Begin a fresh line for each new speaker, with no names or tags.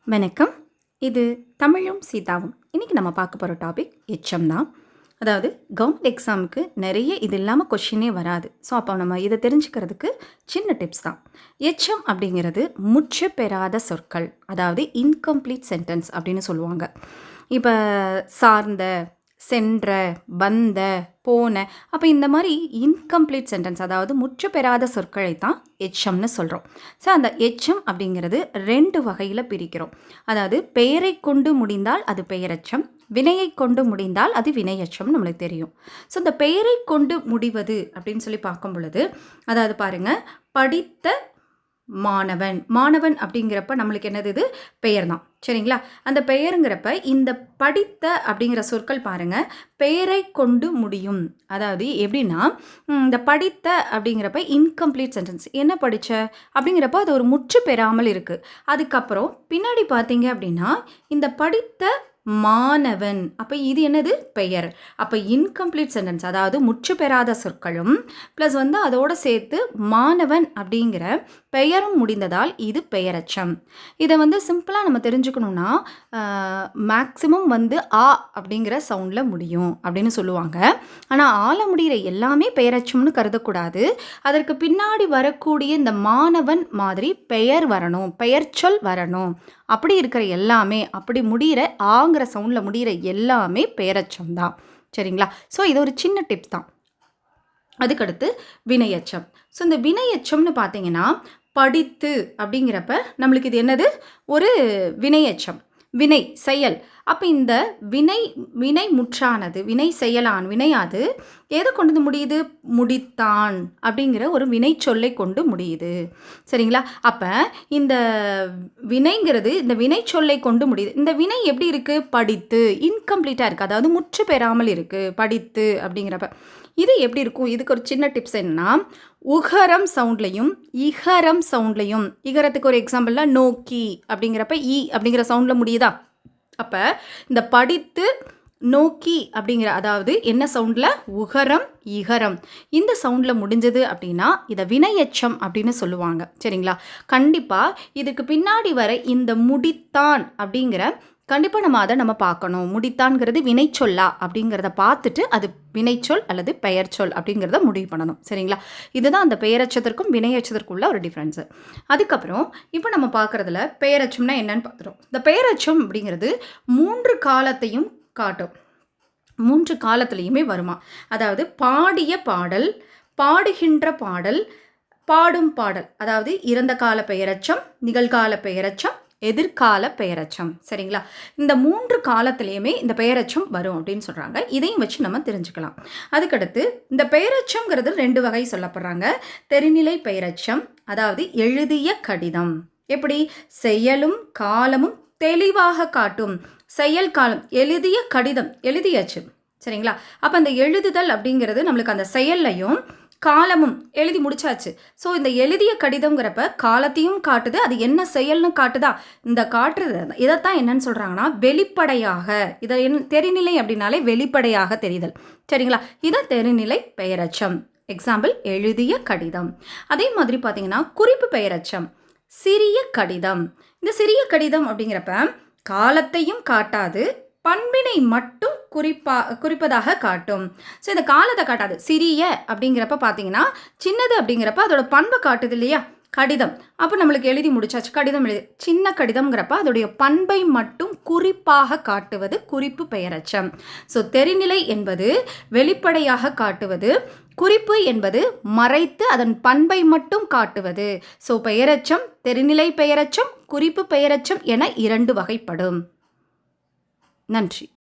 வணக்கம். இது தமிழும் சீதாவும். இன்றைக்கி நம்ம பார்க்க போகிற டாபிக் எச்சம் தான். அதாவது கவர்மெண்ட் எக்ஸாமுக்கு நிறைய இது இல்லாமல் கொஷினே வராது. ஸோ அப்போ நம்ம இதை தெரிஞ்சுக்கிறதுக்கு சின்ன டிப்ஸ் தான். எச்சம் அப்படிங்கிறது முற்று பெறாத சொற்கள், அதாவது இன்கம்ப்ளீட் சென்டென்ஸ் அப்படின்னு சொல்லுவாங்க. இப்போ சார்ந்த, சென்ற, வந்த, போன, அப்போ இந்த மாதிரி இன்கம்ப்ளீட் சென்டென்ஸ், அதாவது முற்று பெறாத சொற்களை தான் எச்சம்னு சொல்கிறோம். ஸோ அந்த எச்சம் அப்படிங்கிறது 2 வகையில் பிரிக்கிறோம். அதாவது பெயரை கொண்டு முடிந்தால் அது பெயரெச்சம், வினையை கொண்டு முடிந்தால் அது வினையச்சம் நம்மளுக்கு தெரியும். ஸோ இந்த பெயரை கொண்டு முடிவது அப்படின்னு சொல்லி பார்க்கும் பொழுது, அதாவது பாருங்கள், படித்த மாணவன். மாணவன் அப்படிங்கிறப்ப நம்மளுக்கு என்னது, இது பெயர் தான், சரிங்களா? அந்த பெயருங்கிறப்ப இந்த படித்த அப்படிங்கிற சொற்கள் பாருங்கள், பெயரை கொண்டு முடியும். அதாவது எப்படின்னா, இந்த படித்த அப்படிங்கிறப்ப இன்கம்ப்ளீட் சென்டென்ஸ், என்ன படித்த அப்படிங்கிறப்ப அது ஒரு முற்று பெறாமல் இருக்குது. அதுக்கப்புறம் பின்னாடி பார்த்தீங்க அப்படின்னா இந்த படித்த மாணவன், அப்போ இது என்னது, பெயர். அப்போ இன்கம்ப்ளீட் சென்டென்ஸ், அதாவது முற்று பெறாத சொற்களும் ப்ளஸ் அதோடு சேர்த்து மாணவன் அப்படிங்கிற பெயரும் முடிந்ததால் இது பெயரச்சம். இதை சிம்பிளாக நம்ம தெரிஞ்சுக்கணுன்னா, மேக்ஸிமம் ஆ அப்படிங்கிற சவுண்டில் முடியும் அப்படின்னு சொல்லுவாங்க. ஆனால் ஆல முடிகிற எல்லாமே பெயரச்சம்னு கருதக்கூடாது. அதற்கு பின்னாடி வரக்கூடிய இந்த மாணவன் மாதிரி பெயர் வரணும், பெயர் சொல் வரணும். அப்படி இருக்கிற எல்லாமே, அப்படி முடிகிற ஆங்கிற சவுண்டில் முடிகிற எல்லாமே பெயரச்சம் தான், சரிங்களா? ஸோ இது ஒரு சின்ன டிப்ஸ் தான். அதுக்கடுத்து வினையச்சம். ஸோ இந்த வினையச்சம்னு பார்த்தீங்கன்னா, படித்து அப்படிங்கிறப்ப நம்மளுக்கு இது என்னது, ஒரு வினையச்சம், வினை செயல். அப்போ இந்த வினை முற்றானது, வினை செயலான், வினையாது எதை கொண்டு முடியுது, முடித்தான் அப்படிங்கிற ஒரு வினை சொல்லை கொண்டு முடியுது, சரிங்களா? அப்போ இந்த வினைங்கிறது இந்த வினை சொல்லை கொண்டு முடியுது. இந்த வினை எப்படி இருக்குது, படித்து, இன்கம்ப்ளீட்டாக இருக்குது, அதாவது முற்று பெறாமல் இருக்குது படித்து அப்படிங்கிறப்ப. இது எப்படி இருக்கும், இதுக்கு ஒரு சின்ன டிப்ஸ் என்னன்னா, உகரம் சவுண்ட்லையும் இகரம் சவுண்ட்லையும், இகரத்துக்கு ஒரு எக்ஸாம்பிளில் நோக்கி அப்படிங்கிறப்ப இ அப்படிங்கிற சவுண்டில் முடியுதா? அப்போ இந்த படித்து, நோக்கி அப்படிங்கிற, அதாவது என்ன சவுண்டில், உகரம் இகரம், இந்த சவுண்டில் முடிஞ்சது அப்படின்னா இதை வினையச்சம் அப்படின்னு சொல்லுவாங்க, சரிங்களா? கண்டிப்பாக இதுக்கு பின்னாடி வர இந்த முடித்தான் அப்படிங்கிற, கண்டிப்பாக நம்ம பார்க்கணும். முடித்தான்கிறது வினைச்சொல்லா அப்படிங்கிறத பார்த்துட்டு அது வினைச்சொல் அல்லது பெயர் சொல் அப்படிங்கிறத முடிவு பண்ணணும், சரிங்களா? இதுதான் அந்த பெயரச்சத்திற்கும் வினையச்சத்திற்கும் உள்ள ஒரு டிஃப்ரென்ஸு. அதுக்கப்புறம் இப்போ நம்ம பார்க்குறதுல பெயரச்சம்னா என்னன்னு பார்த்துட்டோம். இந்த பெயரச்சம் அப்படிங்கிறது 3 காலத்தையும் காட்டும். 3 காலத்துலேயுமே வருமா, அதாவது பாடிய பாடல், பாடுகின்ற பாடல், பாடும் பாடல், அதாவது இறந்த கால பெயரச்சம், நிகழ்கால பெயரச்சம், எதிர்கால பெயரச்சம், சரிங்களா? இந்த 3 காலத்திலையுமே இந்த பெயரச்சம் வரும் அப்படின்னு சொல்கிறாங்க. இதையும் வச்சு நம்ம தெரிஞ்சுக்கலாம். அதுக்கடுத்து இந்த பெயரச்சம்ங்கிறது 2 வகை சொல்லப்படுறாங்க. தெரிநிலை பெயரச்சம், அதாவது எழுதிய கடிதம். எப்படி, செயலும் காலமும் தெளிவாக காட்டும். செயல் காலம், எழுதிய கடிதம் எழுதியாச்சு, சரிங்களா? அப்போ அந்த எழுதுதல் அப்படிங்கிறது நம்மளுக்கு அந்த செயல்லையும் காலமும் எழுதி முடிச்சாச்சு. ஸோ இந்த எழுதிய கடிதங்கிறப்ப காலத்தையும் காட்டுது, அது என்ன செயல்னு காட்டுதா, இந்த காட்டுறது இதைத்தான் என்னன்னு சொல்கிறாங்கன்னா வெளிப்படையாக. இதை தெரிநிலை அப்படின்னாலே வெளிப்படையாக தெரிதல், சரிங்களா? இதை தெரிநிலை பெயரச்சம். எக்ஸாம்பிள் எழுதிய கடிதம். அதே மாதிரி பார்த்தீங்கன்னா குறிப்பு பெயரச்சம், சிறிய கடிதம். இந்த சிறிய கடிதம் அப்படிங்கிறப்ப காலத்தையும் காட்டாது, பண்பினை மட்டும் குறிப்பதாக காட்டும். ஸோ இந்த காலத்தை காட்டாது. சிறிய அப்படிங்கிறப்ப பார்த்தீங்கன்னா சின்னது அப்படிங்கிறப்ப அதோட பண்பை காட்டுது இல்லையா, கடிதம். அப்போ நம்மளுக்கு எழுதி முடிச்சாச்சு, கடிதம் எழுதி. சின்ன கடிதம்ங்கிறப்ப அதோடைய பண்பை மட்டும் குறிப்பாக காட்டுவது குறிப்பு பெயரச்சம். ஸோ தெரிநிலை என்பது வெளிப்படையாக காட்டுவது, குறிப்பு என்பது மறைத்து அதன் பண்பை மட்டும் காட்டுவது. ஸோ பெயரச்சம், தெரிநிலை பெயரச்சம், குறிப்பு பெயரச்சம் என 2 வகைப்படும். நன்றி.